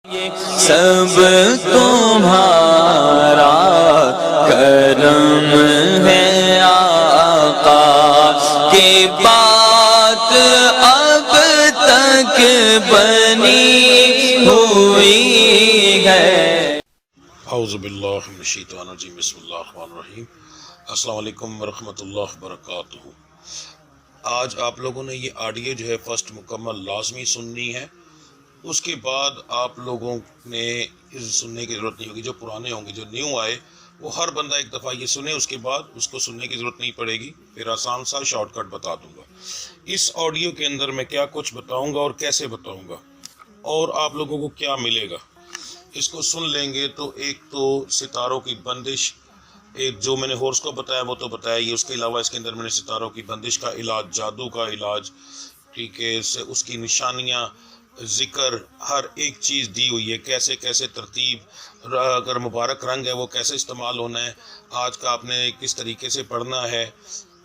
سب تمہارا کرم ہے آقا کی بات اب تک بنی ہوئی ہے۔ اعوذ باللہ من الشیطان الرجیم، بسم اللہ الرحمن الرحیم۔ السلام علیکم ورحمۃ اللہ وبرکاتہ۔ آج آپ لوگوں نے یہ آڈیو جو ہے فرسٹ مکمل لازمی سننی ہے، اس کے بعد آپ لوگوں نے سننے کی ضرورت نہیں ہوگی۔ جو پرانے ہوں گے، جو نیو آئے، وہ ہر بندہ ایک دفعہ یہ سنے، اس کے بعد اس کو سننے کی ضرورت نہیں پڑے گی۔ پھر آسان سا شارٹ کٹ بتا دوں گا۔ اس آڈیو کے اندر میں کیا کچھ بتاؤں گا اور کیسے بتاؤں گا اور آپ لوگوں کو کیا ملے گا، اس کو سن لیں گے تو ایک تو ستاروں کی بندش، ایک جو میں نے ہورس کو بتایا وہ تو بتایا ہی، اس کے علاوہ اس کے اندر میں نے ستاروں کی بندش کا علاج، جادو کا علاج، ٹھیک ہے، اس کی نشانیاں، ذکر، ہر ایک چیز دی ہوئی ہے، کیسے کیسے ترتیب، اگر مبارک رنگ ہے وہ کیسے استعمال ہونا ہے، آج کا آپ نے کس طریقے سے پڑھنا ہے،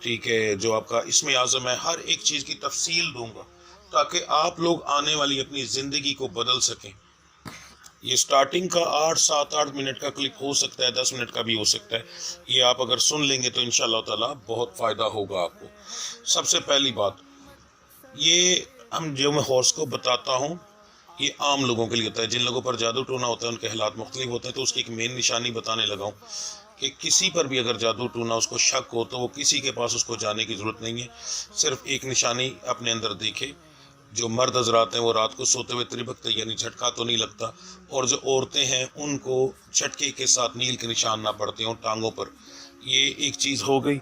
ٹھیک ہے، جو آپ کا اسم اعظم ہے، ہر ایک چیز کی تفصیل دوں گا تاکہ آپ لوگ آنے والی اپنی زندگی کو بدل سکیں۔ یہ سٹارٹنگ کا 8 منٹ کا کلپ ہو سکتا ہے، 10 منٹ کا بھی ہو سکتا ہے۔ یہ آپ اگر سن لیں گے تو انشاءاللہ تعالی بہت فائدہ ہوگا آپ کو۔ سب سے پہلی بات، یہ جو میں ہورس کو بتاتا ہوں یہ عام لوگوں کے لیے ہوتا ہے۔ جن لوگوں پر جادو ٹونا ہوتا ہے ان کے حالات مختلف ہوتے ہیں، تو اس کی ایک مین نشانی بتانے لگا ہوں کہ کسی پر بھی اگر جادو ٹونا اس کو شک ہو تو وہ کسی کے پاس اس کو جانے کی ضرورت نہیں ہے، صرف ایک نشانی اپنے اندر دیکھے۔ جو مرد حضرات ہیں وہ رات کو سوتے ہوئے تربکتے، یعنی جھٹکا تو نہیں لگتا، اور جو عورتیں ہیں ان کو جھٹکے کے ساتھ نیل کے نشان نہ پڑتے ہوں ٹانگوں پر۔ یہ ایک چیز ہو گئی۔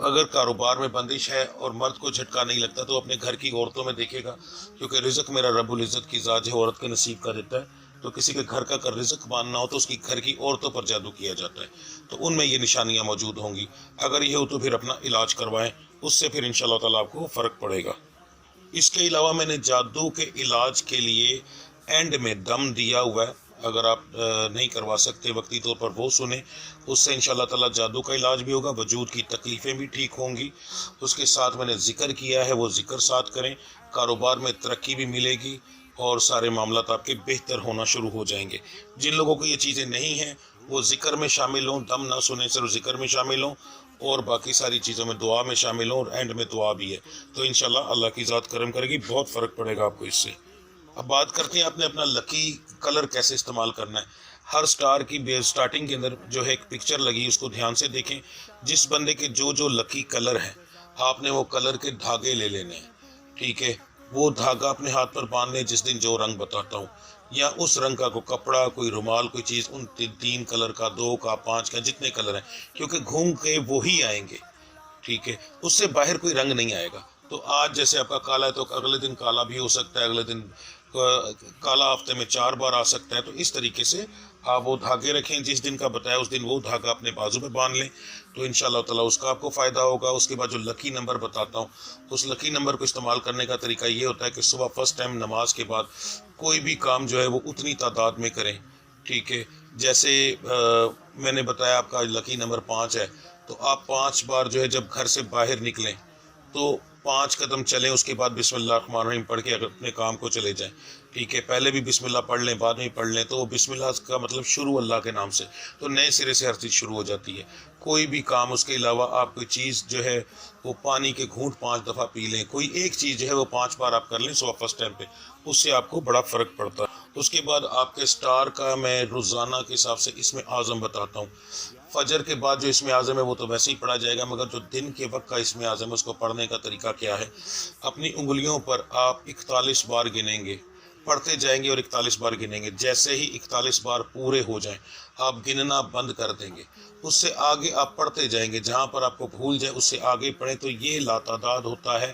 اگر کاروبار میں بندش ہے اور مرد کو جھٹکا نہیں لگتا تو اپنے گھر کی عورتوں میں دیکھے گا، کیونکہ رزق میرا رب العزت کی ذات ہے، عورت کے نصیب کا دیتا ہے، تو کسی کے گھر کا اگر رزق ماننا ہو تو اس کی گھر کی عورتوں پر جادو کیا جاتا ہے، تو ان میں یہ نشانیاں موجود ہوں گی۔ اگر یہ ہو تو پھر اپنا علاج کروائیں، اس سے پھر انشاءاللہ تعالیٰ آپ کو فرق پڑے گا۔ اس کے علاوہ میں نے جادو کے علاج کے لیے اینڈ میں دم دیا ہوا ہے، اگر آپ نہیں کروا سکتے وقتی طور پر وہ سنیں، اس سے انشاءاللہ تعالیٰ جادو کا علاج بھی ہوگا، وجود کی تکلیفیں بھی ٹھیک ہوں گی۔ اس کے ساتھ میں نے ذکر کیا ہے، وہ ذکر ساتھ کریں، کاروبار میں ترقی بھی ملے گی اور سارے معاملات آپ کے بہتر ہونا شروع ہو جائیں گے۔ جن لوگوں کو یہ چیزیں نہیں ہیں وہ ذکر میں شامل ہوں، دم نہ سنیں، صرف ذکر میں شامل ہوں اور باقی ساری چیزوں میں دعا میں شامل ہوں، اور اینڈ میں دعا بھی ہے، تو انشاءاللہ اللہ کی ذات کرم کرے گی، بہت فرق پڑے گا آپ کو اس سے۔ اب بات کرتے ہیں آپ نے اپنا لکی کلر کیسے استعمال کرنا ہے۔ ہر سٹار کی سٹارٹنگ کے اندر جو ہے ایک پکچر لگی، اس کو دھیان سے دیکھیں۔ جس بندے کے جو لکی کلر ہے، آپ نے وہ کلر کے دھاگے لے لینے ہیں، ٹھیک ہے، وہ دھاگا اپنے ہاتھ پر باندھ لیں جس دن جو رنگ بتاتا ہوں، یا اس رنگ کا کوئی کپڑا، کوئی رومال، کوئی چیز، ان 3 کلر کا، 2 کا، 5 کا، جتنے کلر ہیں، کیونکہ گھوم کے وہی آئیں گے، ٹھیک ہے، اس سے باہر کوئی رنگ نہیں آئے گا۔ تو آج جیسے آپ کا کالا ہے تو اگلے دن کالا بھی ہو سکتا ہے، اگلے دن کالا ہفتے میں 4 بار آ سکتا ہے، تو اس طریقے سے آپ وہ دھاگے رکھیں، جس دن کا بتایا اس دن وہ دھاگا اپنے بازو پہ باندھ لیں، تو انشاءاللہ تعالیٰ اس کا آپ کو فائدہ ہوگا۔ اس کے بعد جو لکی نمبر بتاتا ہوں، اس لکی نمبر کو استعمال کرنے کا طریقہ یہ ہوتا ہے کہ صبح فرسٹ ٹائم نماز کے بعد کوئی بھی کام جو ہے وہ اتنی تعداد میں کریں، ٹھیک ہے، جیسے میں نے بتایا آپ کا لکی نمبر 5 ہے، تو آپ 5 بار جو ہے جب گھر سے باہر نکلیں تو 5 قدم چلیں، اس کے بعد بسم اللہ الرحمن الرحیم پڑھ کے اگر اپنے کام کو چلے جائیں، ٹھیک ہے، پہلے بھی بسم اللہ پڑھ لیں، بعد میں پڑھ لیں، تو وہ بسم اللہ کا مطلب شروع اللہ کے نام سے، تو نئے سرے سے ہر چیز شروع ہو جاتی ہے۔ کوئی بھی کام، اس کے علاوہ آپ کوئی چیز جو ہے وہ پانی کے گھونٹ 5 دفعہ پی لیں، کوئی ایک چیز جو ہے وہ 5 بار آپ کر لیں صبح فرسٹ ٹائم پہ، اس سے آپ کو بڑا فرق پڑتا ہے۔ اس کے بعد آپ کے سٹار کا میں روزانہ کے حساب سے اسم اعظم بتاتا ہوں۔ فجر کے بعد جو اسم اعظم ہے وہ تو ویسے ہی پڑھا جائے گا، مگر جو دن کے وقت کا اسم اعظم ہے اس کو پڑھنے کا طریقہ کیا ہے، اپنی انگلیوں پر آپ 41 بار گنیں گے، پڑھتے جائیں گے اور 41 بار گنیں گے۔ جیسے ہی 41 بار پورے ہو جائیں آپ گننا بند کر دیں گے، اس سے آگے آپ پڑھتے جائیں گے، جہاں پر آپ کو بھول جائے اس سے آگے پڑھیں، تو یہ لا تعداد ہوتا ہے،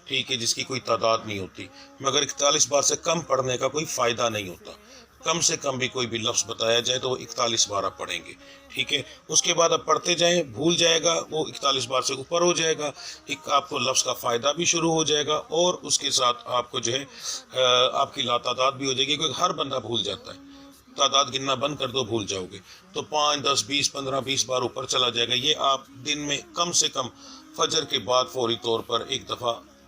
ٹھیک ہے، جس کی کوئی تعداد نہیں ہوتی، مگر 41 بار سے کم پڑھنے کا کوئی فائدہ نہیں ہوتا۔ کم سے کم بھی کوئی بھی لفظ بتایا جائے تو وہ 41 بار آپ پڑھیں گے، ٹھیک ہے۔ اس کے بعد آپ پڑھتے جائیں، بھول جائے گا، وہ 41 بار سے اوپر ہو جائے گا، ایک آپ کو لفظ کا فائدہ بھی شروع ہو جائے گا، اور اس کے ساتھ آپ کو جو ہے آپ کی لا تعداد بھی ہو جائے گی، کیونکہ ہر بندہ بھول جاتا ہے، تعداد گننا بند کر دو بھول جاؤ گے، تو 5 10 20 15 20 بار اوپر چلا جائے گا۔ یہ آپ دن میں کم سے کم فجر کے بعد فوری طور پر ایک دفعہ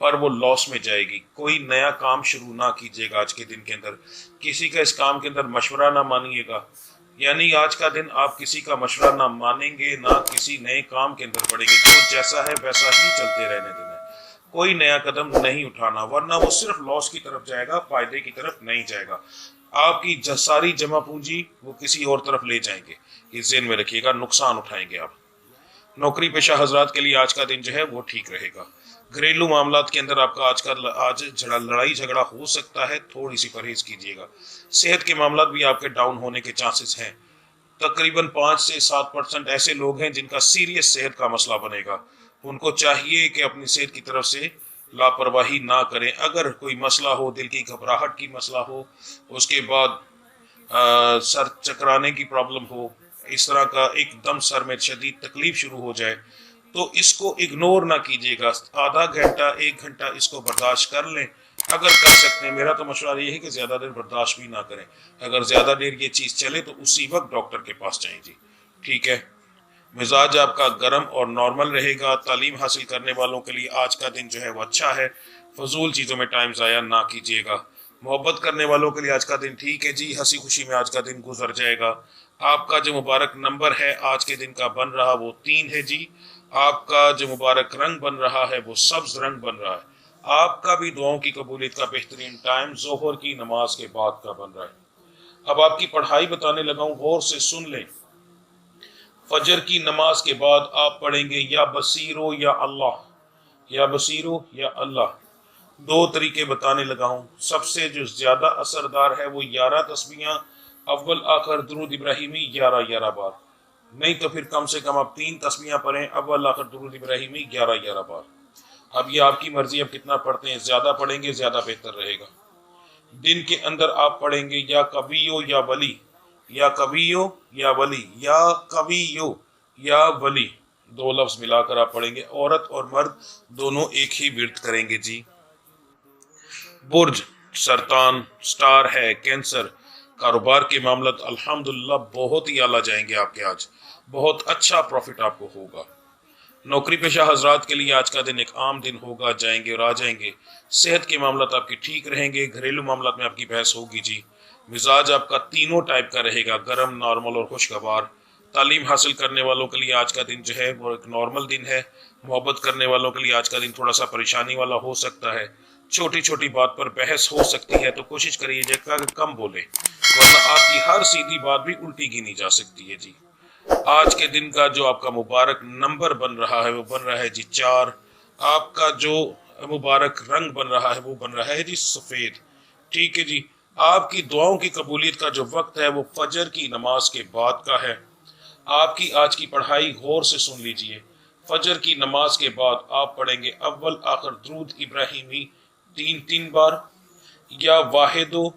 پر وہ لاس میں جائے گی۔ کوئی نیا کام شروع نہ کیجیے گا آج کے دن کے اندر، کسی کا اس کام کے اندر مشورہ نہ مانیے گا، یعنی آج کا دن آپ کسی کا مشورہ نہ مانیں گے، نہ کسی نئے کام کے اندر پڑیں گے، جو جیسا ہے ویسا ہی چلتے رہنے دینا ہے، کوئی نیا قدم نہیں اٹھانا، ورنہ وہ صرف لاس کی طرف جائے گا، فائدے کی طرف نہیں جائے گا۔ آپ کی ساری جمع پونجی وہ کسی اور طرف لے جائیں گے، یہ ذہن میں رکھیے گا، نقصان اٹھائیں گے آپ۔ نوکری پیشہ حضرات کے لیے آج کا دن جو ہے وہ ٹھیک رہے گا۔ گھریلو معاملات کے اندر آپ کا آج لڑائی جھگڑا ہو سکتا ہے، تھوڑی سی پرہیز کیجیے گا۔ صحت کے معاملات بھی آپ کے ڈاؤن ہونے کے چانسز ہیں، تقریباً 5 سے 7% ایسے لوگ ہیں جن کا سیریس صحت کا مسئلہ بنے گا، ان کو چاہیے کہ اپنی صحت کی طرف سے لاپرواہی نہ کریں۔ اگر کوئی مسئلہ ہو، دل کی گھبراہٹ کی مسئلہ ہو، اس کے بعد سر چکرانے کی پرابلم ہو، اس طرح کا ایک دم سر میں شدید تکلیف شروع ہو جائے، تو اس کو اگنور نہ کیجیے گا، آدھا گھنٹہ 1 گھنٹہ اس کو برداشت کر لیں اگر کر سکتے ہیں۔ میرا تو مشورہ یہ ہے کہ زیادہ دیر برداشت بھی نہ کریں، اگر زیادہ دیر یہ چیز چلے تو اسی وقت ڈاکٹر کے پاس جائیں جی، ٹھیک ہے۔ مزاج آپ کا گرم اور نارمل رہے گا۔ تعلیم حاصل کرنے والوں کے لیے آج کا دن جو ہے وہ اچھا ہے، فضول چیزوں میں ٹائم ضائع نہ کیجیے گا۔ محبت کرنے والوں کے لیے آج کا دن ٹھیک ہے جی، ہنسی خوشی میں آج کا دن گزر جائے گا۔ آپ کا جو مبارک نمبر ہے آج کے دن کا بن رہا وہ 3 ہے جی۔ آپ کا جو مبارک رنگ بن رہا ہے وہ سبز رنگ بن رہا ہے۔ آپ کا بھی دعاؤں کی قبولیت کا بہترین ٹائم ظہر کی نماز کے بعد کا بن رہا ہے۔ اب آپ کی پڑھائی بتانے لگا ہوں، غور سے سن لیں۔ فجر کی نماز کے بعد آپ پڑھیں گے یا بصیرو یا اللہ، یا بصیرو یا اللہ، 2 طریقے بتانے لگا ہوں۔ سب سے جو زیادہ اثردار ہے وہ 11 تسبیحاں، اول آخر درود ابراہیمی 11 بار، نہیں تو پھر کم سے کم آپ 3 تسبیحاں پڑھیں، اول آخر درود ابراہیمی 11 بار۔ اب یہ آپ کی مرضی، اب کتنا پڑھتے ہیں، زیادہ پڑھیں گے زیادہ بہتر رہے گا۔ دن کے اندر آپ پڑھیں گے یا کبیو یا ولی، یا کبیو یا ولی، یا کبیو یا ولی، 2 لفظ ملا کر آپ پڑھیں گے۔ عورت اور مرد دونوں ایک ہی ورد کریں گے جی۔ برج سرطان سٹار ہے کینسر، کاروبار کے معاملات الحمدللہ بہت ہی اعلیٰ جائیں گے آپ کے، آج بہت اچھا پروفٹ آپ کو ہوگا۔ نوکری پیشہ حضرات کے لیے آج کا دن ایک عام دن ہوگا، جائیں گے اور آ جائیں گے۔ صحت کے معاملات آپ کے ٹھیک رہیں گے، گھریلو معاملات میں آپ کی بحث ہوگی جی۔ مزاج آپ کا تینوں ٹائپ کا رہے گا، گرم، نارمل اور خوشگوار۔ تعلیم حاصل کرنے والوں کے لیے آج کا دن جو ہے وہ ایک نارمل دن ہے۔ محبت کرنے والوں کے لیے آج کا دن تھوڑا سا پریشانی والا ہو سکتا ہے، چھوٹی چھوٹی بات پر بحث ہو سکتی ہے، تو کوشش کریے کہ کم بولے، ورنہ آپ کی ہر سیدھی بات بھی الٹی گنی جا سکتی ہے جی۔ آج کے دن کا جو آپ کا مبارک نمبر بن رہا ہے وہ بن رہا ہے جی 4۔ آپ کا جو مبارک رنگ بن رہا ہے وہ بن رہا ہے جی سفید، ٹھیک ہے جی۔ آپ کی دعاؤں کی قبولیت کا جو وقت ہے وہ فجر کی نماز کے بعد کا ہے۔ آپ کی آج کی پڑھائی غور سے سن لیجئے۔ فجر کی نماز کے بعد آپ پڑھیں گے اول آخر درود ابراہیمی 3 بار، یا واحدو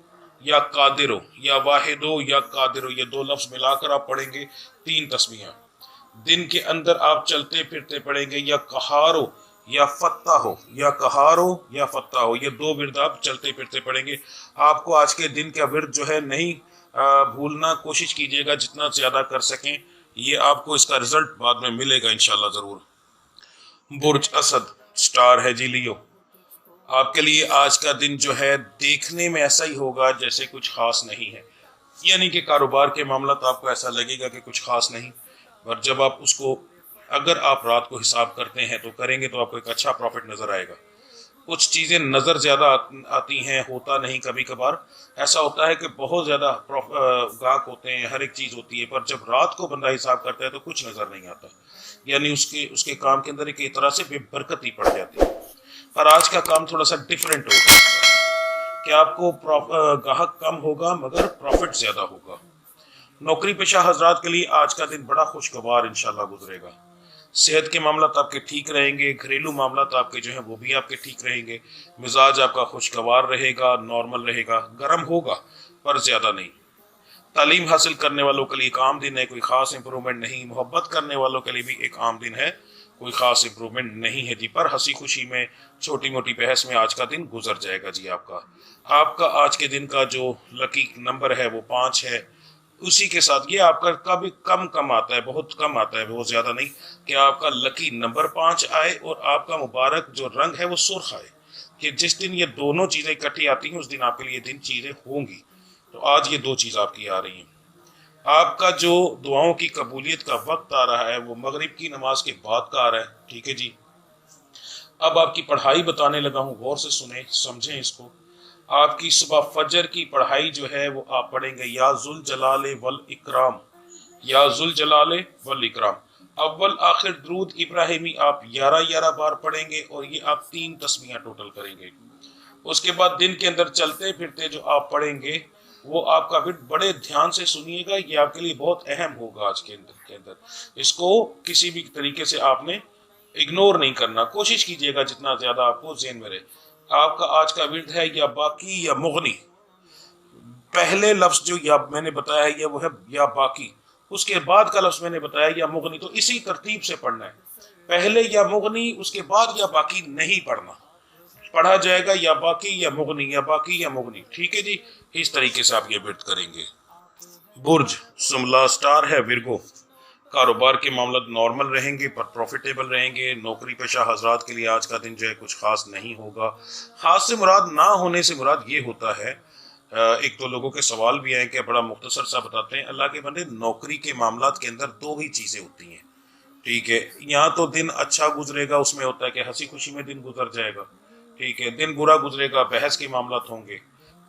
یا قادرو، یا واحدو یا قادرو، یہ 2 لفظ ملا کر آپ پڑھیں گے 3 تسبیحاں۔ دن کے اندر آپ چلتے پھرتے پڑھیں گے یا قہارو یا فتح ہو، یا قہارو یا فتح ہو، یہ 2 ورد آپ چلتے پھرتے پڑھیں گے۔ آپ کو آج کے دن کا ورد جو ہے نہیں بھولنا، کوشش کیجیے گا جتنا زیادہ کر سکیں، یہ آپ کو اس کا رزلٹ بعد میں ملے گا انشاءاللہ ضرور۔ برج اسد سٹار ہے جی لیو، آپ کے لیے آج کا دن جو ہے دیکھنے میں ایسا ہی ہوگا جیسے کچھ خاص نہیں ہے، یعنی کہ کاروبار کے معاملات آپ کو ایسا لگے گا کہ کچھ خاص نہیں، پر جب آپ اس کو اگر آپ رات کو حساب کرتے ہیں تو کریں گے تو آپ کو ایک اچھا پروفٹ نظر آئے گا۔ کچھ چیزیں نظر زیادہ آتی ہیں، ہوتا نہیں، کبھی کبھار ایسا ہوتا ہے کہ بہت زیادہ گاہک ہوتے ہیں، ہر ایک چیز ہوتی ہے، پر جب رات کو بندہ حساب کرتا ہے تو کچھ نظر نہیں آتا، یعنی اس کے کام کے اندر ایک طرح سے بے برکتی پڑ جاتی ہے۔ پر آج کا کام تھوڑا سا ڈیفرنٹ ہوگا کہ آپ کو گاہک کم ہوگا مگر پروفٹ زیادہ ہوگا۔ نوکری پیشہ حضرات کے لیے آج کا دن بڑا خوشگوار انشاءاللہ گزرے گا۔ صحت کے معاملات آپ کے ٹھیک رہیں گے، گھریلو معاملات آپ کے جو ہیں وہ بھی آپ کے ٹھیک رہیں گے۔ مزاج آپ کا خوشگوار رہے گا، نارمل رہے گا، گرم ہوگا پر زیادہ نہیں۔ تعلیم حاصل کرنے والوں کے لیے ایک عام دن ہے، کوئی خاص امپرومنٹ نہیں۔ محبت کرنے والوں کے لیے بھی ایک عام دن ہے، کوئی خاص امپرومنٹ نہیں ہے جی، پر ہنسی خوشی میں چھوٹی موٹی بحث میں آج کا دن گزر جائے گا جی۔ آپ کا آج کے دن کا جو لکی نمبر ہے وہ 5 ہے، اسی کے ساتھ یہ آپ کا کبھی کم آتا ہے، بہت کم آتا ہے، بہت زیادہ نہیں، کہ آپ کا لکی نمبر 5 آئے اور آپ کا مبارک جو رنگ ہے وہ سرخ آئے، کہ جس دن یہ دونوں چیزیں اکٹھی آتی ہیں اس دن آپ کے لیے دن چیزیں ہوں گی۔ تو آج یہ 2 چیز آپ کی آ رہی ہیں۔ آپ کا جو دعاؤں کی قبولیت کا وقت آ رہا ہے وہ مغرب کی نماز کے بعد کا آ رہا ہے، ٹھیک ہے جی۔ اب آپ کی پڑھائی بتانے لگا ہوں، غور سے سنیں، سمجھیں اس کو۔ آپ کی صبح فجر کی پڑھائی جو ہے وہ آپ پڑھیں گے یا ذوالجلال والاکرام، یا ذوالجلال والاکرام، اول آخر درود ابراہیمی آپ 11 بار پڑھیں گے، اور یہ آپ 3 تسبیحاں ٹوٹل کریں گے۔ اس کے بعد دن کے اندر چلتے پھرتے جو آپ پڑھیں گے وہ آپ کا ورد بڑے دھیان سے سنیے گا، یہ آپ کے لیے بہت اہم ہوگا آج کے اندر۔ اس کو کسی بھی طریقے سے آپ نے اگنور نہیں کرنا، کوشش کیجئے گا جتنا زیادہ آپ کو ذہن میں رہے۔ آپ کا آج کا ورد ہے یا باقی یا مغنی۔ پہلے لفظ جو یا میں نے بتایا ہے وہ ہے یا باقی، اس کے بعد کا لفظ میں نے بتایا یا مغنی، تو اسی ترتیب سے پڑھنا ہے، پہلے یا مغنی اس کے بعد یا باقی نہیں پڑھنا، پڑھا جائے گا یا باقی یا مغنی، یا باقی یا مغنی، ٹھیک ہے جی۔ اس طریقے سے آپ یہ ورد کریں گے۔ برج سملا سٹار ہے ورگو، کاروبار کے معاملات نارمل رہیں گے پر پروفیٹیبل رہیں گے۔ نوکری پیشہ حضرات کے لیے آج کا دن جو ہے کچھ خاص نہیں ہوگا۔ خاص سے مراد نہ ہونے سے مراد یہ ہوتا ہے، ایک تو لوگوں کے سوال بھی ہیں کہ بڑا مختصر سا بتاتے ہیں، اللہ کے بندے نوکری کے معاملات کے اندر 2 ہی چیزیں ہوتی ہیں، ٹھیک ہے۔ یہاں تو دن اچھا گزرے گا، اس میں ہوتا ہے کہ ہنسی خوشی میں دن گزر جائے گا، ٹھیک ہے۔ دن برا گزرے گا، بحث کے معاملات ہوں گے،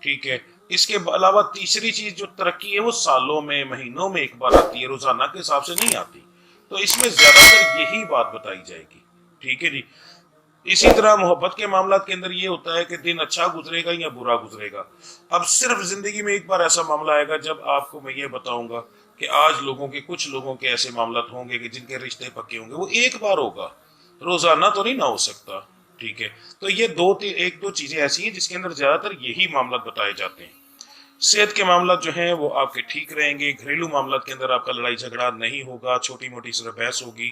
ٹھیک ہے۔ اس کے علاوہ تیسری چیز جو ترقی ہے وہ سالوں میں مہینوں میں ایک بار آتی ہے، روزانہ کے حساب سے نہیں آتی، تو اس میں زیادہ تر یہی بات بتائی جائے گی، ٹھیک ہے جی۔ اسی طرح محبت کے معاملات کے اندر یہ ہوتا ہے کہ دن اچھا گزرے گا یا برا گزرے گا۔ اب صرف زندگی میں ایک بار ایسا معاملہ آئے گا جب آپ کو میں یہ بتاؤں گا کہ آج کچھ لوگوں کے ایسے معاملات ہوں گے کہ جن کے رشتے پکے ہوں گے، وہ ایک بار ہوگا، روزانہ تو نہیں نہ ہو سکتا، ٹھیک ہے۔ تو یہ 2 چیزیں ایسی ہیں جس کے اندر زیادہ تر یہی معاملات بتائے جاتے ہیں۔ صحت کے معاملات جو ہیں وہ آپ کے ٹھیک رہیں گے۔ گھریلو معاملات کے اندر آپ کا لڑائی جھگڑا نہیں ہوگا، چھوٹی موٹی صرف بحث ہوگی۔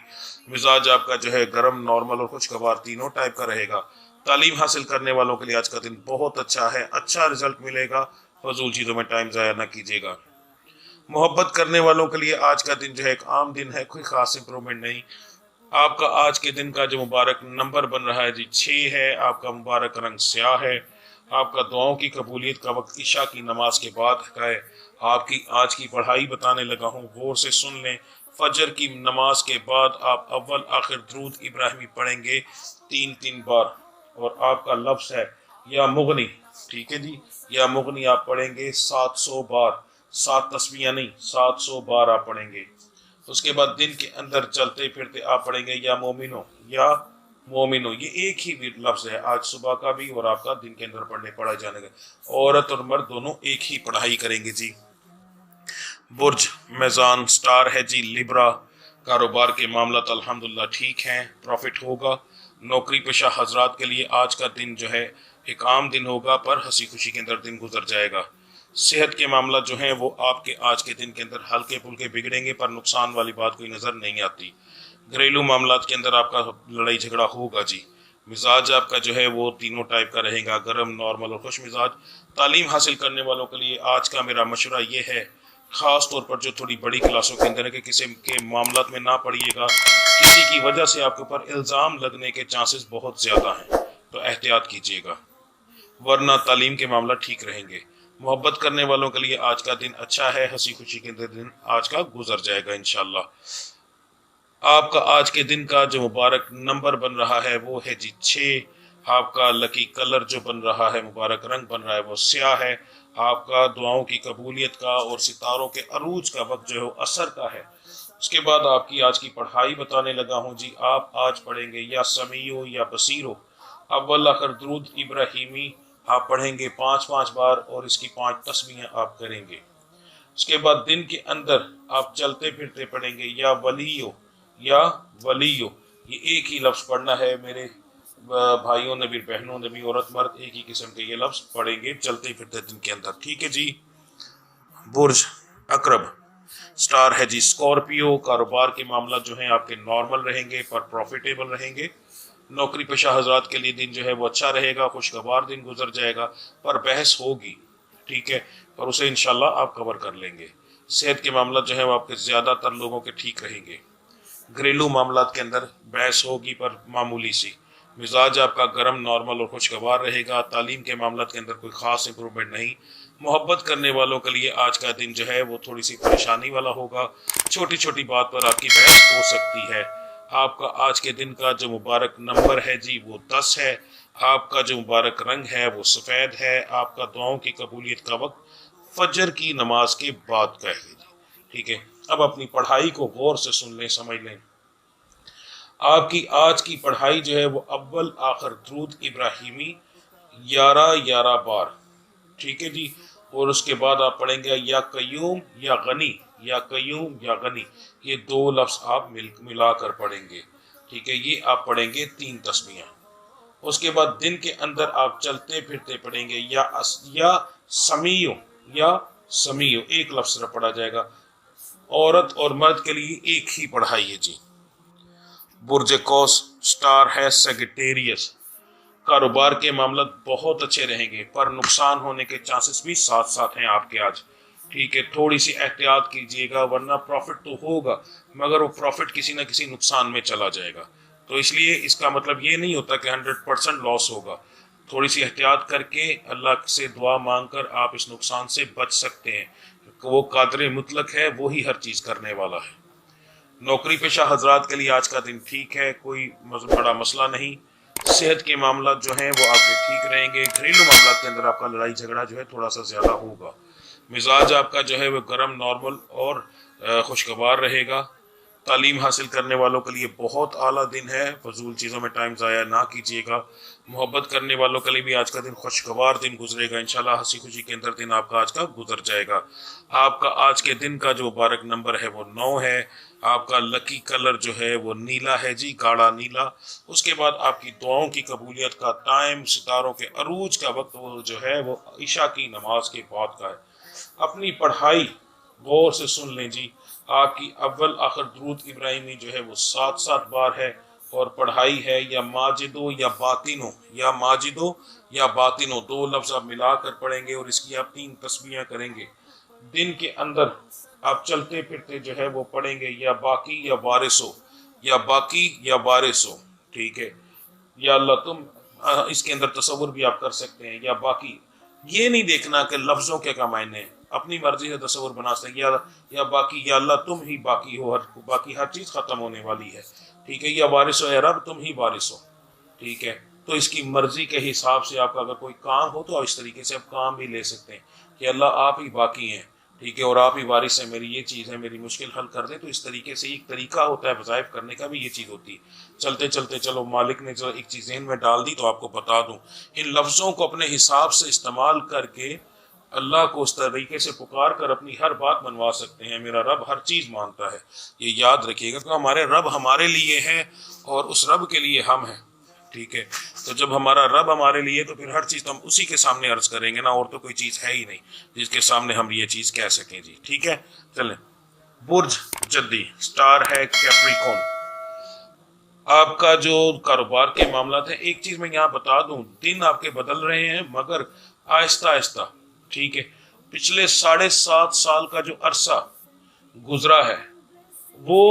مزاج آپ کا جو ہے گرم، نارمل اور خوشگوار تینوں ٹائپ کا رہے گا۔ تعلیم حاصل کرنے والوں کے لیے آج کا دن بہت اچھا ہے، اچھا رزلٹ ملے گا، فضول چیزوں میں ٹائم ضائع نہ کیجیے گا۔ محبت کرنے والوں کے لیے آج کا دن جو ہے ایک عام دن ہے، کوئی خاص امپرومنٹ نہیں۔ آپ کا آج کے دن کا جو مبارک نمبر بن رہا ہے جی 6 ہے، آپ کا مبارک رنگ سیاہ ہے۔ آپ کا دعاؤں کی قبولیت کا وقت عشاء کی نماز کے بعد ہے۔ آپ کی آج کی پڑھائی بتانے لگا ہوں، غور سے سن لیں۔ فجر کی نماز کے بعد آپ اول آخر درود ابراہیمی پڑھیں گے 3 بار، اور آپ کا لفظ ہے یا مغنی، ٹھیک ہے جی۔ یا مغنی آپ پڑھیں گے 700 بار، 7 تسبیحاں نہیں، 700 بار آپ پڑھیں گے۔ اس کے بعد دن کے اندر چلتے پھرتے آپ پڑھیں گے یا مومنو، یا مومنو، یہ ایک ہی لفظ ہے آج صبح کا بھی اور آپ کا دن کے اندر پڑھا جانے گا۔ عورت اور مرد دونوں ایک ہی پڑھائی کریں گے جی۔ برج میزان سٹار ہے جی لیبرا، کاروبار کے معاملات الحمدللہ ٹھیک ہیں، پروفٹ ہوگا۔ نوکری پیشہ حضرات کے لیے آج کا دن جو ہے ایک عام دن ہوگا پر ہنسی خوشی کے اندر دن گزر جائے گا۔ صحت کے معاملات جو ہیں وہ آپ کے آج کے دن کے اندر ہلکے پھلکے بگڑیں گے پر نقصان والی بات کوئی نظر نہیں آتی۔ گھریلو معاملات کے اندر آپ کا لڑائی جھگڑا ہوگا جی۔ مزاج آپ کا جو ہے وہ تینوں ٹائپ کا رہے گا، گرم، نارمل اور خوش مزاج۔ تعلیم حاصل کرنے والوں کے لیے آج کا میرا مشورہ یہ ہے، خاص طور پر جو تھوڑی بڑی کلاسوں کے اندر ہے، کہ کسی کے معاملات میں نہ پڑھیے گا، کسی کی وجہ سے آپ کے اوپر الزام لگنے کے چانسز بہت زیادہ ہیں، تو احتیاط کیجیے گا، ورنہ تعلیم کے معاملات ٹھیک رہیں گے۔ محبت کرنے والوں کے لیے آج کا دن اچھا ہے، ہنسی خوشی کے اندر دن آج کا گزر جائے گا انشاءاللہ۔ آپ کا آج کے دن کا جو مبارک نمبر بن رہا ہے وہ ہے جی 6۔ آپ کا لکی کلر جو بن رہا ہے، مبارک رنگ بن رہا ہے وہ سیاہ ہے۔ آپ کا دعاؤں کی قبولیت کا اور ستاروں کے عروج کا وقت جو ہے وہ عصر کا ہے۔ اس کے بعد آپ کی آج کی پڑھائی بتانے لگا ہوں جی۔ آپ آج پڑھیں گے یا سمیع یا بصیر، اول آخر درود ابراہیمی آپ پڑھیں گے 5 بار، اور اس کی 5 تسبیحیں آپ کریں گے۔ اس کے بعد دن کے اندر آپ چلتے پھرتے پڑھیں گے یا ولیو، یا ولیو، یہ ایک ہی لفظ پڑھنا ہے میرے بھائیوں نے بھی، بہنوں نے بھی، عورت مرد ایک ہی قسم کے یہ لفظ پڑھیں گے چلتے پھرتے دن کے اندر، ٹھیک ہے جی۔ برج عقرب سٹار ہے جی سکورپیو، کاروبار کے معاملات جو ہیں آپ کے نارمل رہیں گے پر پروفیٹیبل رہیں گے۔ نوکری پیشہ حضرات کے لیے دن جو ہے وہ اچھا رہے گا، خوشگوار دن گزر جائے گا پر بحث ہوگی، ٹھیک ہے، پر اسے انشاءاللہ آپ کور کر لیں گے۔ صحت کے معاملات جو ہیں وہ آپ کے زیادہ تر لوگوں کے ٹھیک رہیں گے. گھریلو معاملات کے اندر بحث ہوگی پر معمولی سی. مزاج آپ کا گرم نارمل اور خوشگوار رہے گا. تعلیم کے معاملات کے اندر کوئی خاص امپرومنٹ نہیں. محبت کرنے والوں کے لیے آج کا دن جو ہے وہ تھوڑی سی پریشانی والا ہوگا. چھوٹی چھوٹی بات پر آپ کی بحث ہو سکتی ہے. آپ کا آج کے دن کا جو مبارک نمبر ہے جی وہ 10 ہے. آپ کا جو مبارک رنگ ہے وہ سفید ہے. آپ کا دعاؤں کی قبولیت کا وقت فجر کی نماز کے بعد کا ہے جی. ٹھیک ہے. اب اپنی پڑھائی کو غور سے سن لیں, سمجھ لیں. آپ کی آج کی پڑھائی جو ہے وہ اول آخر درود ابراہیمی 11 بار. ٹھیک ہے جی. اور اس کے بعد آپ پڑھیں گے یا قیوم یا غنی, یا قیوم یا غنی, یہ 2 لفظ آپ ملا کر پڑھیں گے. ٹھیک ہے. یہ آپ پڑھیں گے 3 تسبیحیں. اس کے بعد دن کے اندر آپ چلتے پھرتے پڑھیں گے یا سمیو, یا سمیو, ایک لفظ صرف پڑھا جائے گا. عورت اور مرد کے لیے ایک ہی پڑھائی ہے جی. برج قوس سٹار ہے سیگیٹیریس. کاروبار کے معاملات بہت اچھے رہیں گے پر نقصان ہونے کے چانسز بھی ساتھ ساتھ ہیں آپ کے آج. ٹھیک ہے. تھوڑی سی احتیاط کیجئے گا ورنہ پروفٹ تو ہوگا مگر وہ پروفٹ کسی نہ کسی نقصان میں چلا جائے گا. تو اس لیے اس کا مطلب یہ نہیں ہوتا کہ 100% لاس ہوگا. تھوڑی سی احتیاط کر کے اللہ سے دعا مانگ کر آپ اس نقصان سے بچ سکتے ہیں. وہ قادر مطلق ہے, وہی ہر چیز کرنے والا ہے. نوکری پیشہ حضرات کے لیے آج کا دن ٹھیک ہے, کوئی بڑا مسئلہ نہیں. صحت کے معاملات جو ہیں وہ آپ کے ٹھیک رہیں گے. گھریلو معاملات کے اندر آپ کا لڑائی جھگڑا جو ہے تھوڑا سا زیادہ ہوگا. مزاج آپ کا جو ہے وہ گرم نارمل اور خوشگوار رہے گا. تعلیم حاصل کرنے والوں کے لیے بہت اعلیٰ دن ہے. فضول چیزوں میں ٹائم ضائع نہ کیجیے گا. محبت کرنے والوں کے لیے بھی آج کا دن خوشگوار دن گزرے گا. انشاءاللہ ہنسی خوشی کے اندر دن آپ کا آج کا گزر جائے گا. آپ کا آج کے دن کا جو مبارک نمبر ہے وہ 9 ہے. آپ کا لکی کلر جو ہے وہ نیلا ہے جی, گاڑا نیلا. اس کے بعد آپ کی دعاؤں کی قبولیت کا ٹائم ستاروں کے عروج کا وقت وہ جو ہے وہ عشاء کی نماز کے بعد کا ہے. اپنی پڑھائی غور سے سن لیں جی. آپ کی اول آخر درود ابراہیمی جو ہے وہ 7 بار ہے. اور پڑھائی ہے یا ماجدو یا باطنو, یا ماجدو یا باطنو, 2 لفظ آپ ملا کر پڑھیں گے اور اس کی آپ 3 تسبیحیں کریں گے. دن کے اندر آپ چلتے پھرتے جو ہے وہ پڑھیں گے یا باقی یا وارثو, یا باقی یا وارثو. ٹھیک ہے. یا اللہ تم, اس کے اندر تصور بھی آپ کر سکتے ہیں, یا باقی. یہ نہیں دیکھنا کہ لفظوں کے کا معنی ہے, اپنی مرضی سے تصور بنا سکتے ہیں. یا باقی, یا اللہ تم ہی باقی ہو, باقی ہر چیز ختم ہونے والی ہے. ٹھیک ہے. یا وارث ہو, یا رب تم ہی وارث ہو. ٹھیک ہے. تو اس کی مرضی کے حساب سے آپ کا اگر کوئی کام ہو تو اس طریقے سے آپ کام بھی لے سکتے ہیں کہ اللہ آپ ہی باقی ہیں. ٹھیک ہے. اور آپ ہی وارث ہیں, میری یہ چیز ہے, میری مشکل حل کر دیں. تو اس طریقے سے ایک طریقہ ہوتا ہے وظائف کرنے کا بھی, یہ چیز ہوتی ہے. چلتے چلتے چلو مالک نے ایک چیز ذہن میں ڈال دی تو آپ کو بتا دوں. ان لفظوں کو اپنے حساب سے استعمال کر کے اللہ کو اس طریقے سے پکار کر اپنی ہر بات منوا سکتے ہیں. میرا رب ہر چیز مانتا ہے, یہ یاد رکھیے گا کہ ہمارے رب ہمارے لیے ہے اور اس رب کے لیے ہم ہیں. ٹھیک ہے. تو جب ہمارا رب ہمارے لیے تو پھر ہر چیز تو ہم اسی کے سامنے عرض کریں گے نا, اور تو کوئی چیز ہے ہی نہیں جس کے سامنے ہم یہ چیز کہہ سکیں جی. ٹھیک ہے. چلیں. برج جدی سٹار ہے کیپریکون. آپ کا جو کاروبار کے معاملات ہیں, ایک چیز میں یہاں بتا دوں, دن آپ کے بدل رہے ہیں مگر آہستہ آہستہ. ٹھیک ہے. پچھلے 7.5 سال کا جو عرصہ گزرا ہے وہ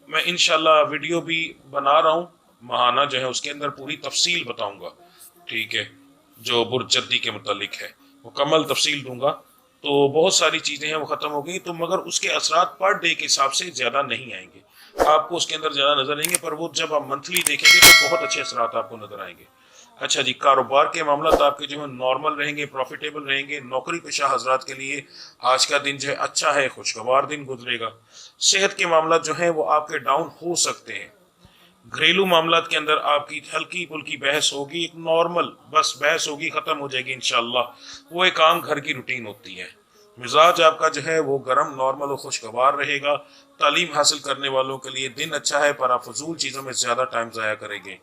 میں انشاءاللہ ویڈیو بھی بنا رہا ہوں, ماہانہ جو ہے اس کے اندر پوری تفصیل بتاؤں گا. ٹھیک ہے. جو برج جدی کے متعلق ہے مکمل تفصیل دوں گا. تو بہت ساری چیزیں ہیں وہ ختم ہو گئی, تو مگر اس کے اثرات پر ڈے کے حساب سے زیادہ نہیں آئیں گے. آپ کو اس کے اندر زیادہ نظر آئیں گے, پر وہ جب آپ منتھلی دیکھیں گے تو بہت اچھے اثرات آپ کو نظر آئیں گے. اچھا جی. کاروبار کے معاملات آپ کے جو ہے نارمل رہیں گے, پروفیٹیبل رہیں گے. نوکری پیشہ حضرات کے لیے آج کا دن جو ہے اچھا ہے, خوشگوار دن گزرے گا. صحت کے معاملات جو ہیں وہ آپ کے ڈاؤن ہو سکتے ہیں. گھریلو معاملات کے اندر آپ کی ہلکی پھلکی بحث ہوگی, ایک نارمل بس بحث ہوگی, ختم ہو جائے گی انشاءاللہ. وہ ایک عام گھر کی روٹین ہوتی ہے. مزاج آپ کا جو ہے وہ گرم نارمل اور خوشگوار رہے گا. تعلیم حاصل کرنے والوں کے لیے دن اچھا ہے پر آپ فضول چیزوں میں زیادہ ٹائم ضائع کریں گے.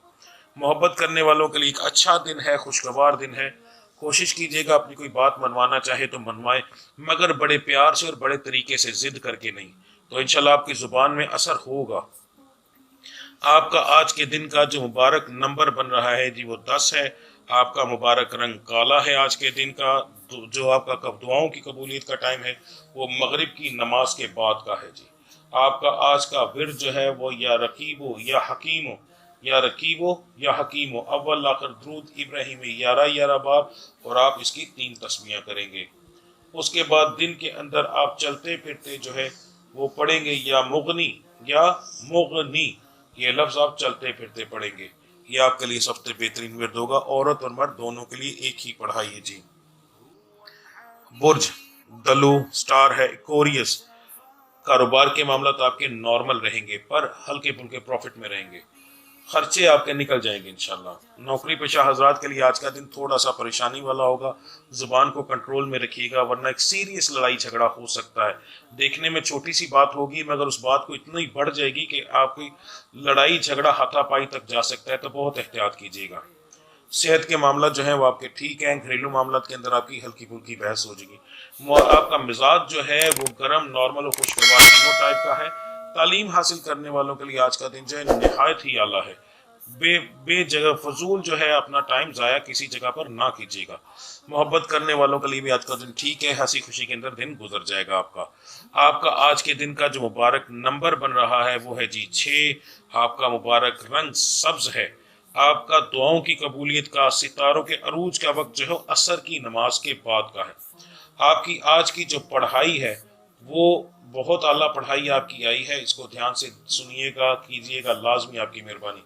محبت کرنے والوں کے لیے ایک اچھا دن ہے, خوشگوار دن ہے. کوشش کیجیے گا اپنی کوئی بات منوانا چاہے تو منوائے, مگر بڑے پیار سے اور بڑے طریقے سے, ضد کر کے نہیں. تو انشاءاللہ آپ کی زبان میں اثر ہوگا. آپ کا آج کے دن کا جو مبارک نمبر بن رہا ہے جی وہ 10 ہے. آپ کا مبارک رنگ کالا ہے آج کے دن کا. جو آپ کا دعاؤں کی قبولیت کا ٹائم ہے وہ مغرب کی نماز کے بعد کا ہے جی. آپ کا آج کا ورد جو ہے وہ یا رقیب ہو یا حکیم ہو، یا رقیب ہو یا حکیم ہو، اول آخر درود ابراہیمی 11 بار، اور آپ اس کی 3 تسبیحاں کریں گے. اس کے بعد دن کے اندر آپ چلتے پھرتے جو ہے وہ پڑھیں گے یا مغنی یا مغنی. یہ لفظ آپ چلتے پھرتے پڑھیں گے. یہ آپ کے لیے سب سے بہترین ورد ہوگا. عورت اور مرد دونوں کے لیے ایک ہی پڑھائی ہے جی. برج دلو سٹار ہے ایکوریس. کاروبار کے معاملات آپ کے نارمل رہیں گے پر ہلکے پھلکے پروفٹ میں رہیں گے. خرچے آپ کے نکل جائیں گے انشاءاللہ. نوکری پیشہ حضرات کے لیے آج کا دن تھوڑا سا پریشانی والا ہوگا. زبان کو کنٹرول میں رکھیے گا ورنہ ایک سیریس لڑائی جھگڑا ہو سکتا ہے. دیکھنے میں چھوٹی سی بات ہوگی مگر اس بات کو اتنی بڑھ جائے گی کہ آپ کی لڑائی جھگڑا ہاتھا پائی تک جا سکتا ہے، تو بہت احتیاط کیجیے گا. صحت کے معاملات جو ہیں وہ آپ کے ٹھیک ہیں. گھریلو معاملات کے اندر آپ کی ہلکی پھلکی بحث ہو جائے گی. آپ کا مزاج جو ہے وہ گرم، نارمل اور خوشگوار تینوں ٹائپ کا ہے. تعلیم حاصل کرنے والوں کے لیے آج کا دن جو ہے نہایت ہی اعلیٰ ہے. بے جگہ فضول جو ہے اپنا ٹائم ضائع کسی جگہ پر نہ کیجیے گا. محبت کرنے والوں کے لیے بھی آج کا دن ٹھیک ہے. ہنسی خوشی کے اندر دن گزر جائے گا آپ کا. آپ کا آج کے دن کا جو مبارک نمبر بن رہا ہے وہ ہے جی 6. آپ کا مبارک رنگ سبز ہے. آپ کا دعاؤں کی قبولیت کا ستاروں کے عروج کا وقت جو ہے عصر کی نماز کے بعد کا ہے. آپ کی آج کی جو پڑھائی ہے وہ بہت اعلیٰ پڑھائی آپ کی آئی ہے. اس کو دھیان سے سنیے گا، کیجیے گا، لازمی آپ کی مہربانی.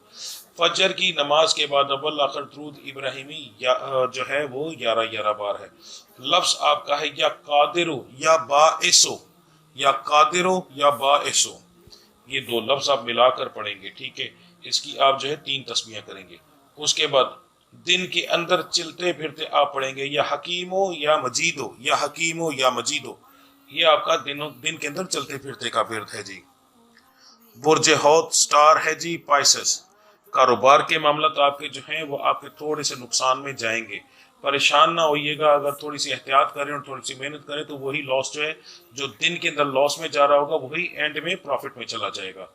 فجر کی نماز کے بعد اول آخر درود ابراہیمی جو ہے وہ 11 بار ہے. لفظ آپ کا ہے یا قادرو یا باعثو، یا قادرو یا باعثو. یہ 2 لفظ آپ ملا کر پڑھیں گے، ٹھیک ہے. اس کی آپ جو ہے 3 تسبیحاں کریں گے. اس کے بعد دن کے اندر چلتے پھرتے آپ پڑھیں گے یا حکیمو یا مجیدو، یا حکیمو یا مجیدو. یہ آپ کا دن کے اندر چلتے پھرتے کا ورد ہے جی. برج حوت سٹار ہے جی پائسس. کاروبار کے معاملات آپ کے جو ہیں وہ آپ کے تھوڑے سے نقصان میں جائیں گے. پریشان نہ ہوئیے گا. اگر تھوڑی سی احتیاط کریں اور تھوڑی سی محنت کریں تو وہی لاس جو ہے جو دن کے اندر لاس میں جا رہا ہوگا وہی اینڈ میں پروفٹ میں چلا جائے گا.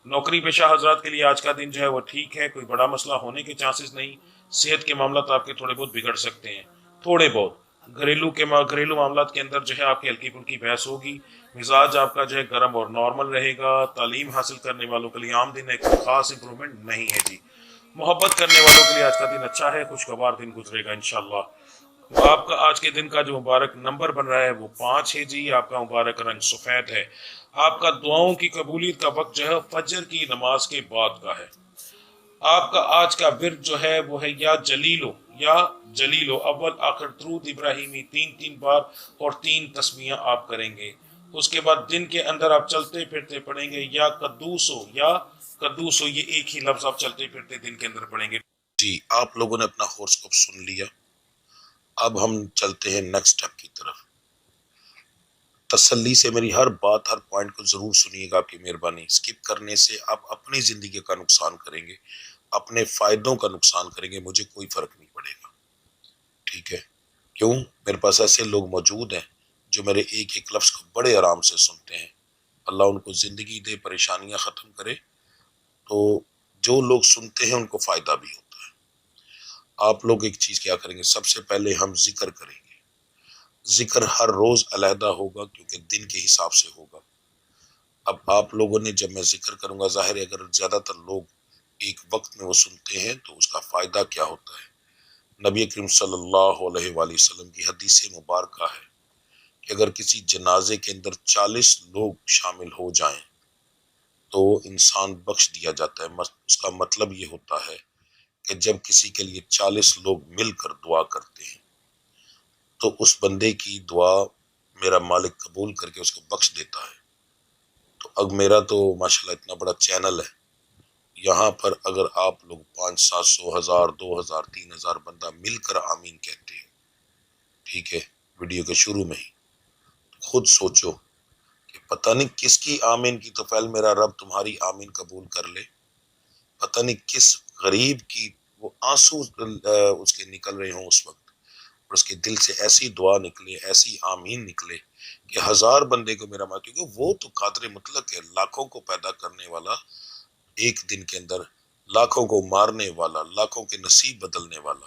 نوکری پیشہ حضرات کے لیے آج کا دن جو ہے وہ ٹھیک ہے. کوئی بڑا مسئلہ ہونے کے چانسز نہیں. صحت کے معاملات آپ کے تھوڑے بہت بگڑ سکتے ہیں، تھوڑے بہت. گھریلو معاملات کے اندر جو ہے آپ کی ہلکی پھلکی بحث ہوگی. مزاج آپ کا جو ہے گرم اور نارمل رہے گا. تعلیم حاصل کرنے والوں کے لیے عام دن ہے، کوئی خاص امپرومنٹ نہیں ہے جی. محبت کرنے والوں کے لیے آج کا دن اچھا ہے، خوشگوار دن گزرے گا انشاءاللہ. آپ کا آج کے دن کا جو مبارک نمبر بن رہا ہے وہ 5 ہے جی. آپ کا مبارک رنگ سفید ہے. آپ کا دعاؤں کی قبولیت کا وقت جو ہے فجر کی نماز کے بعد کا ہے. آپ کا آج کا ورد جو ہے وہ ہے یا جلیلو اول آخر درود ابراہیمی 3 بار اور 3 تسبیحاں آپ کریں گے. اس کے بعد دن کے اندر آپ چلتے پھرتے پڑھیں گے یا قدوسو. یہ ایک ہی لفظ آپ چلتے پھرتے دن کے اندر پڑھیں گے جی. آپ لوگوں نے اپنا ہورسکوپ سن لیا. اب ہم چلتے ہیں نیکسٹ سٹیپ کی طرف. تسلی سے میری ہر بات، ہر پوائنٹ کو ضرور سنیے گا، آپ کی مہربانی. اسکپ کرنے سے آپ اپنی زندگی کا نقصان کریں گے، اپنے فائدوں کا نقصان کریں گے. مجھے کوئی فرق نہیں پڑے گا، ٹھیک ہے. کیوں؟ میرے پاس ایسے لوگ موجود ہیں جو میرے ایک ایک لفظ کو بڑے آرام سے سنتے ہیں. اللہ ان کو زندگی دے، پریشانیاں ختم کرے. تو جو لوگ سنتے ہیں ان کو فائدہ بھی ہوتا ہے. آپ لوگ ایک چیز کیا کریں گے، سب سے پہلے ہم ذکر کریں گے. ذکر ہر روز علیحدہ ہوگا کیونکہ دن کے حساب سے ہوگا. اب آپ لوگوں نے، جب میں ذکر کروں گا، ظاہر ہے اگر زیادہ تر لوگ ایک وقت میں وہ سنتے ہیں تو اس کا فائدہ کیا ہوتا ہے. نبی کریم صلی اللہ علیہ وآلہ وسلم کی حدیث مبارکہ ہے کہ اگر کسی جنازے کے اندر 40 لوگ شامل ہو جائیں تو انسان بخش دیا جاتا ہے. اس کا مطلب یہ ہوتا ہے کہ جب کسی کے لیے 40 لوگ مل کر دعا کرتے ہیں تو اس بندے کی دعا میرا مالک قبول کر کے اس کو بخش دیتا ہے. تو اب میرا تو ماشاءاللہ اتنا بڑا چینل ہے، یہاں پر اگر آپ لوگ 500 700 1000 2000 3000 بندہ مل کر آمین کہتے ہیں، ٹھیک ہے، ویڈیو کے شروع میں ہی، خود سوچو کہ پتہ نہیں کس کی آمین کی توفیل میرا رب تمہاری آمین قبول کر لے. پتہ نہیں کس غریب کی وہ آنسو اس کے نکل رہے ہوں اس وقت، اور اس کے دل سے ایسی دعا نکلے، ایسی آمین نکلے کہ 1000 بندے کو میرا ماں، کیونکہ وہ تو قادر مطلق ہے، لاکھوں کو پیدا کرنے والا، ایک دن کے اندر لاکھوں کو مارنے والا، لاکھوں کے نصیب بدلنے والا.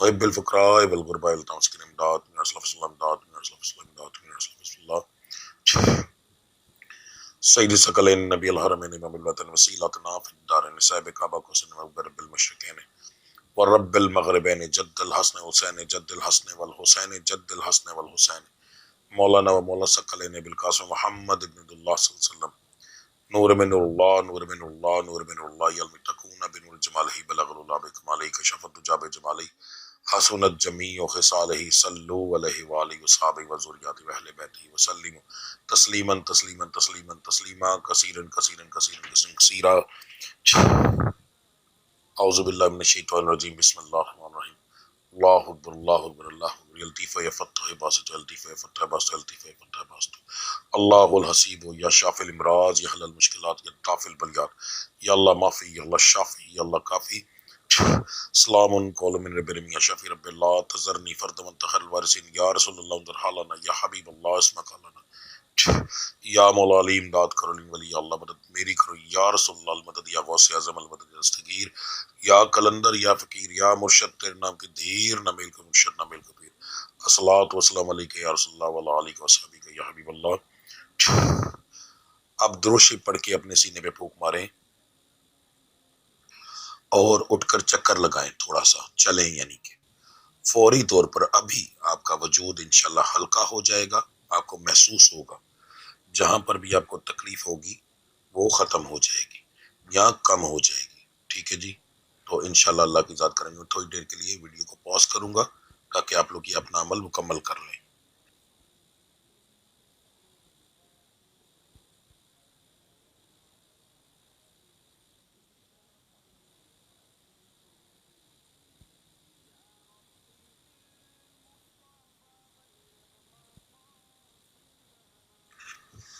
وحب الفقراء والغرباء والتمسكين امداد من رسول الله امداد من رسول الله امداد من رسول الله سید ثقلین نبی الحرمین امام الوطن وسیلتنا فی الدارین صاحب کعبہ کو سن رب المشرقین ورب المغربین جد الحسن حسین جد الحسن والحسین جد الحسن والحسین مولانا و مولا ثقلین بالقاسم محمد ابن اللہ صلی اللہ علیہ وسلم نور من اللہ نور من اللہ نور من اللہ یلم تکون بنور جمالہ بلغ اللہ بکمالہ کشفت دجاب جمالہ حسنت جمیع خصالہ صلو علیہ وآلہ وصحابہ وذریاتہ واہل بیتہ وسلم تسلیما تسلیما تسلیما تسلیما کثیرا کثیرا کثیرا کثیرا اعوذ باللہ من الشیطان الرجیم بسم اللہ الرحمن الرحیم اللہ اکبر اللہ اکبر اللہ اکبر یلطیف یفتح باسط یلطیف یفتح باسط یلطیف یفتح باسط اللہ الحسیب یا شافی الامراض یا حل المشکلات یا دافع البلیات یا اللہ معافی یا اللہ شافی یا اللہ کافی سلام قول من رب العالمین یا شافی رب اللہ تذرنی فرد من تخر الوارثین یا رسول اللہ انظر حالنا یا حبیب اللہ اسمک لنا یا مولا علی امداد کرو لین ولی یا اللہ مدد میری کرو یا رسول اللہ المدد یا غوث اعظم المدد یا دستگیر یا کلندر یا فقیر یا مرشد تیرے نام کی دھیر نہ میل کو مرشد نہ میل کو پیر الصلاۃ والسلام علیکہ یا رسول اللہ وعلی آلہ وصحبہ یا حبیب اللہ۔ اب درود شریف پڑھ کے اپنے سینے پہ پھونک ماریں اور اٹھ کر چکر لگائیں، تھوڑا سا چلیں، یعنی کہ فوری طور پر ابھی آپ کا وجود انشاءاللہ ہلکا ہو جائے گا، آپ کو محسوس ہوگا جہاں پر بھی آپ کو تکلیف ہوگی وہ ختم ہو جائے گی یا کم ہو جائے گی، ٹھیک ہے جی۔ تو انشاءاللہ اللہ کی ذات کریں گے، تھوڑی دیر کے لیے ویڈیو کو پاز کروں گا تاکہ آپ لوگ یہ اپنا عمل مکمل کر لیں۔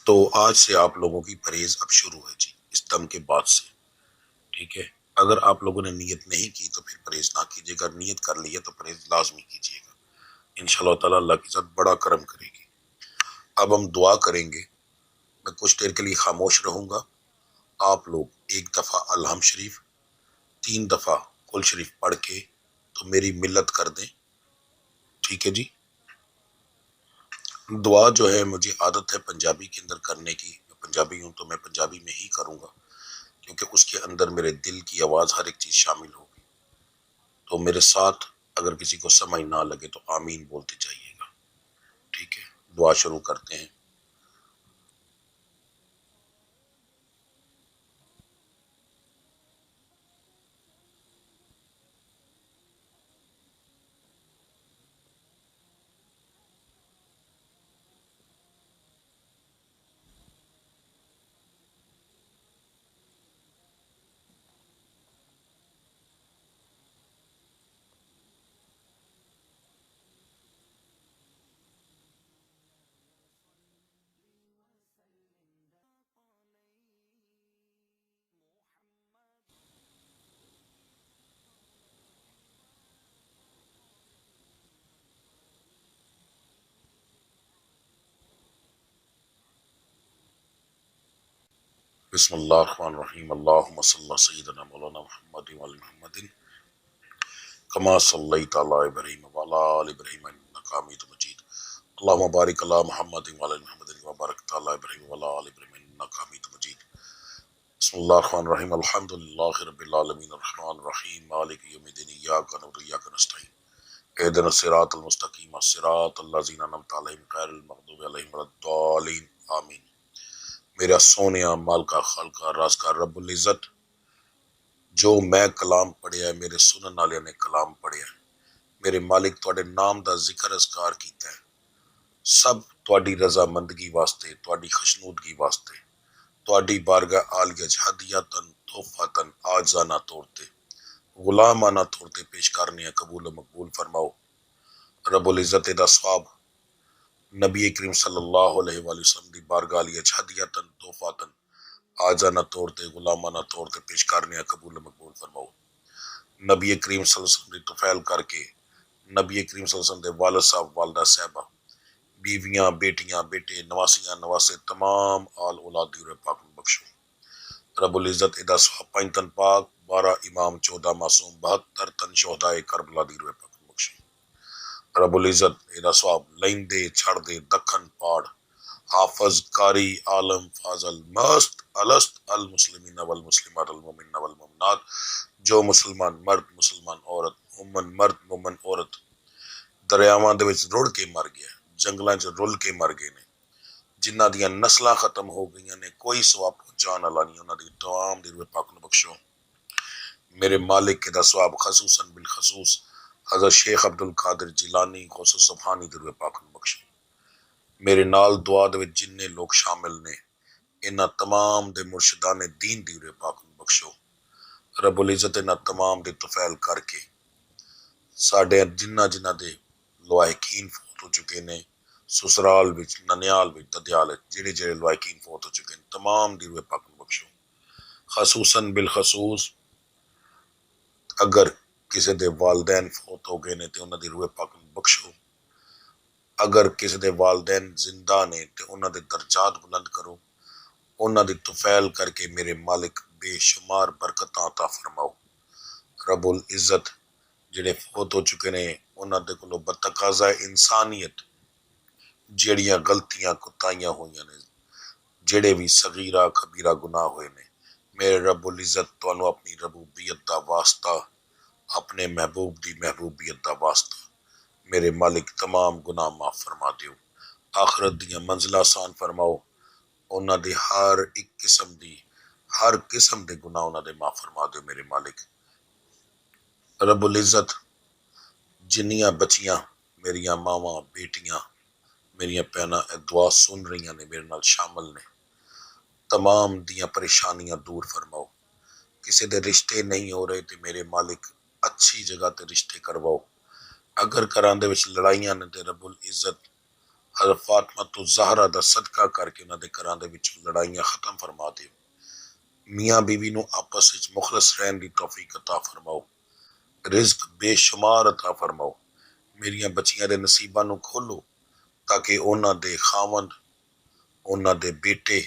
تو آج سے آپ لوگوں کی پرہیز اب شروع ہے جی، اس دم کے بعد سے، ٹھیک ہے۔ اگر آپ لوگوں نے نیت نہیں کی تو پھر پرہیز نہ کیجیے گا، نیت کر لی ہے تو پرہیز لازمی کیجیے گا، انشاءاللہ تعالیٰ اللہ کی ذات بڑا کرم کرے گی۔ اب ہم دعا کریں گے، میں کچھ دیر کے لیے خاموش رہوں گا، آپ لوگ ایک دفعہ الحمد شریف 3 دفعہ کل شریف پڑھ کے تو میری ملت کر دیں، ٹھیک ہے جی۔ دعا جو ہے مجھے عادت ہے پنجابی کے اندر کرنے کی، میں پنجابی ہوں تو میں پنجابی میں ہی کروں گا کیونکہ اس کے اندر میرے دل کی آواز ہر ایک چیز شامل ہوگی، تو میرے ساتھ اگر کسی کو سمجھ نہ لگے تو آمین بولتے جائیے گا، ٹھیک ہے۔ دعا شروع کرتے ہیں۔ بسم اللہ الرحمن الرحیم، اللہم صلی سیدنا مولانا محمد وعلی محمد کما صلیت علی ابراہیم وعلی آل ابراہیم انک حمید مجید، اللہم بارک علی محمد وعلی محمد کما بارکت علی ابراہیم وعلی آل ابراہیم انک حمید مجید۔ بسم اللہ الرحمن الرحیم، الحمدللہ رب العالمین الرحمن الرحیم مالک یوم الدین ایاک نعبد و ایاک نستعین اہدنا الصراط المستقیم صراط الذین انعمت علیہم غیر المغضوب علیہم ولا الضالین آمین۔ میرا سونیا مالکا خالقہ راز کا رب العزت، جو میں کلام پڑھیا ہے، میرے سنن والے نے کلام پڑھیا ہے، میرے مالک تواڈے نام دا ذکر اذکار کیتا ہے، سب تواڈی رضا مندگی واسطے، تواڈی خشنودگی واسطے، تواڈی بارگاہ عالیہ ہدیتاً تحفتاً عاجزانہ طور تے غلامانہ طور تے پیش کرنے قبول و مقبول فرماؤ۔ رب العزت دا ثواب نبی کریم صلی اللہ علیہ وآلہ وسلم دی بارگاہ علیہ ہدیتاً تحفتاً عاجزانہ طور تے غلامانہ طور تے پیش کرنے قبول و مقبول فرماؤ۔ نبی کریم صلی اللہ علیہ وسلم دی توفیل کر کے نبی کریم صلی اللہ علیہ وسلم دے والد صاحب، والدہ صاحبہ، بیویاں، بیٹیاں، بیٹے، نواسیاں، نواسے، تمام آل اولاد دی روح پاک میں بخشو۔ رب العزت ادا 5 تن پاک، 12 امام، 14 معصوم، 72 تن شہدائے کربلا دی روح پاک میں بخشو۔ رب العزت ਇਹਦਾ ਸਵਾਬ ਲੈਂਦੇ ਛੱਡਦੇ ਦੱਖਣ ਪਾੜ حافظ قاری عالم فاضل مست الست المسلمین والمسلمات المؤمنین والمؤمنات جو مسلمان مرد مسلمان عورت مومن مرد مومن عورت دریاواں دے وچ رڑ کے مر گیا جنگلاں چ رل کے مر گئے نے جنہاں دیاں نسلاں ختم ہو گئیاں نے کوئی ثواب پہنچان والا نہیں انہاں دی تمام دی روح پاک نو بخشو میرے مالک دا ثواب خصوصاً بالخصوص حضرت شیخ عبد القادر جیلانی غوث سبحانی دی روح پاک نو بخشو میرے نال دعا دے وچ جننے لوگ شامل نے انہاں تمام دے مرشدان دین دی روح پاک نو بخشو رب العزت انہاں تمام دے طفیل کر کے ساڈے جنہ دے لوائقین فوت ہو چکے نے سسرال وچ ننیال وچ ددیال جڑے لوائقین فوت ہو چکے ہیں تمام دی روح پاک نو بخشو خصوصاً بالخصوص اگر کسی دے والدین فوت ہو گئے نے تے انہاں دی روح پاک نو بخشو اگر کسی دے والدین زندہ نے تے انہاں دے درجات بلند کرو انہاں دی طفیل کر کے میرے مالک بے شمار برکتاں عطا فرماؤ رب العزت جڑے فوت ہو چکے نے انہاں دے کولوں بتقاضا انسانیت جیڑیاں غلطیاں کوتاہیاں ہوئیاں نے جڑے بھی صغیرہ کبیرہ گناہ ہوئے نے میرے رب العزت تانوں اپنی ربوبیت دا واسطہ اپنے محبوب دی محبوبیت دا واسطہ میرے مالک تمام گناہ معاف فرما دیو آخرت دیاں منزلہ آسان فرماؤ انہاں دی ہر قسم دے گناہ انہاں دے معاف فرما دیو میرے مالک رب العزت جنیاں بچیاں میریاں ماواں بیٹیاں میریاں بہناں اے دعا سن رہیاں نے میرے نال شامل نے تمام دیاں پریشانیاں دور فرماؤ کسی دے رشتے نہیں ہو رہے تے میرے مالک اچھی جگہ تے رشتے کرواؤ اگر کراں دے وچ لڑائیاں نے تے رب العزت حضرت فاطمہ تو زہرا دا صدقہ کر کے انہاں دے گھراں دے وچ لڑائیاں ختم فرما دیو میاں بیوی نو آپس وچ مخلص رہن دی توفیق عطا فرماؤ رزق بے شمار عطا فرماؤ میریاں بچیاں دے نصیباں نو کھولو تاکہ انہاں دے خاوند انہاں دے بیٹے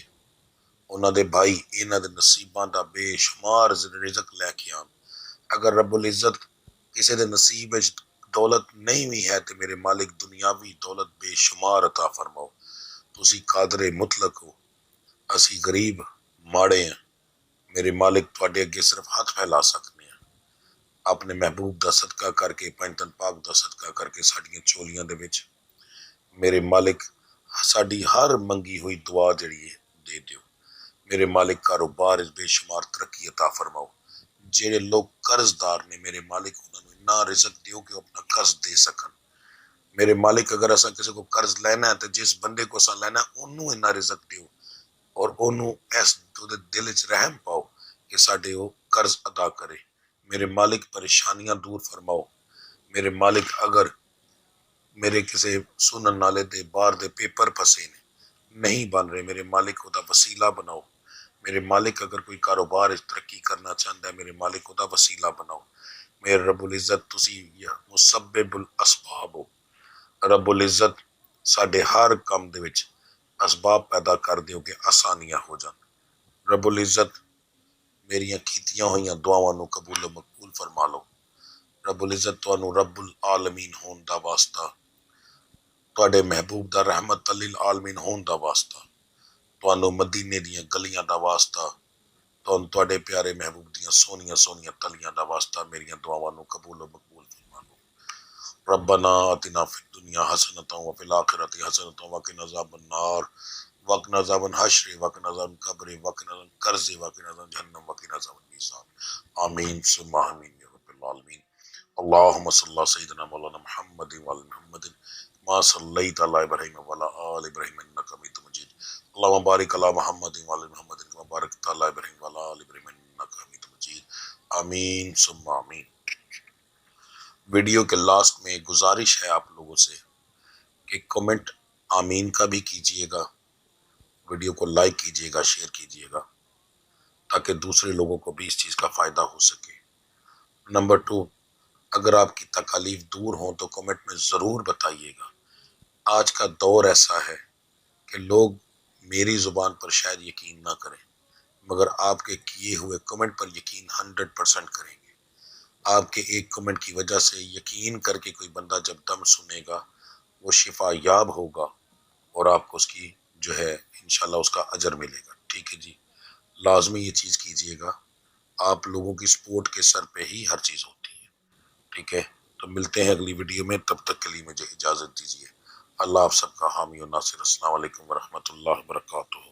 انہاں دے بھائی انہاں دے نصیباں دا بے شمار رزق لے کے آن اگر رب العزت کسی دے نصیب وچ دولت نہیں بھی ہے تے میرے مالک دنیاوی دولت بے شمار عطا فرماؤ تسی قادر مطلق ہو اسی غریب ماڑے ہیں میرے مالک تواڈے اگے صرف ہاتھ پھیلا سکنے ہیں اپنے محبوب دا صدقہ کر کے پنجتن پاک دا صدقہ کر کے ساڈیاں چولیاں دے وچ میرے مالک ساڈی ہر منگی ہوئی دعا جڑی ہے دے دیو میرے مالک کاروبار بے شمار ترقی عطا فرماؤ جڑے لوگ قرض دار نے میرے مالک انہاں نوں اتنا رزق دیو کہ وہ اپنا قرض دے سکن میرے مالک اگر اساں کسی کو قرض لینا ہے تو جس بندے کو اساں لینا ہے انہوں اتنا رزق دیو اور انہوں اس دل وچ رحم پاؤ کہ ساڈے وہ قرض ادا کرے میرے مالک پریشانیاں دور فرماؤ میرے مالک اگر میرے کسی سنن نالے دے باہر دے پیپر پھسے نے نہیں بن رہے میرے مالک خدا وسیلہ بناؤ میرے مالک اگر کوئی کاروبار ترقی کرنا چاہتا ہے میرے مالک خدا وسیلہ بناؤ میرے رب العزت تسی مسبب الاسباب ہو رب العزت ساڈے ہر کام دے وچ اسباب پیدا کر دیو کہ آسانیاں ہو جان رب العزت میریاں کیتیاں ہوئیاں دعاواں نو قبول و مقبول فرما لو رب العزت تانوں رب العالمین ہون دا واسطہ تواڈے محبوب دا رحمت للعالمین ہون دا واسطہ تانوں مدینے دیاں گلیاں دا واسطہ تواڈے پیارے محبوب دیاں سونیاں سونیاں تلیاں دا واسطہ میریاں دعاواں نو قبول و مقبول فرما لو ربنا آتنا فی الدنیا حسنۃ وفی الآخرۃ حسنۃ وقنا عذاب النار وقنا عذاب الحشر وقنا عذاب القبر وقنا عذاب القرض وقنا عذاب جہنم وقنا عذاب المیزان آمین ثم آمین یا رب العالمین اللهم صل على سيدنا مولانا محمد وعلى محمد ما صليت على ابراهيم وعلى ال ابراهيم انك حميد مجيد اللهم بارك على محمد وعلى محمد كما باركت على ابراهيم وعلى ال ابراهيم انك حميد مجيد آمین ثم آمین ویڈیو کے لاسٹ میں گزارش ہے آپ لوگوں سے کہ کمنٹ آمین کا بھی کیجئے گا ویڈیو کو لائک کیجئے گا شیئر کیجئے گا تاکہ دوسرے لوگوں کو بھی اس چیز کا فائدہ ہو سکے نمبر 2 اگر آپ کی تکالیف دور ہوں تو کمنٹ میں ضرور بتائیے گا آج کا دور ایسا ہے کہ لوگ میری زبان پر شاید یقین نہ کریں مگر آپ کے کیے ہوئے کمنٹ پر یقین 100% کریں گے آپ کے ایک کمنٹ کی وجہ سے یقین کر کے کوئی بندہ جب دم سنے گا وہ شفا یاب ہوگا اور آپ کو اس کی جو ہے انشاءاللہ اس کا اجر ملے گا. ٹھیک ہے جی، لازمی یہ چیز کیجئے گا. آپ لوگوں کی سپورٹ کے سر پہ ہی ہر چیز ہوتی ہے. ٹھیک ہے، تو ملتے ہیں اگلی ویڈیو میں، تب تک کے لیے مجھے اجازت دیجیے. اللہ آپ سب کا حامی و ناصر. السلام علیکم ورحمۃ اللہ وبرکاتہ.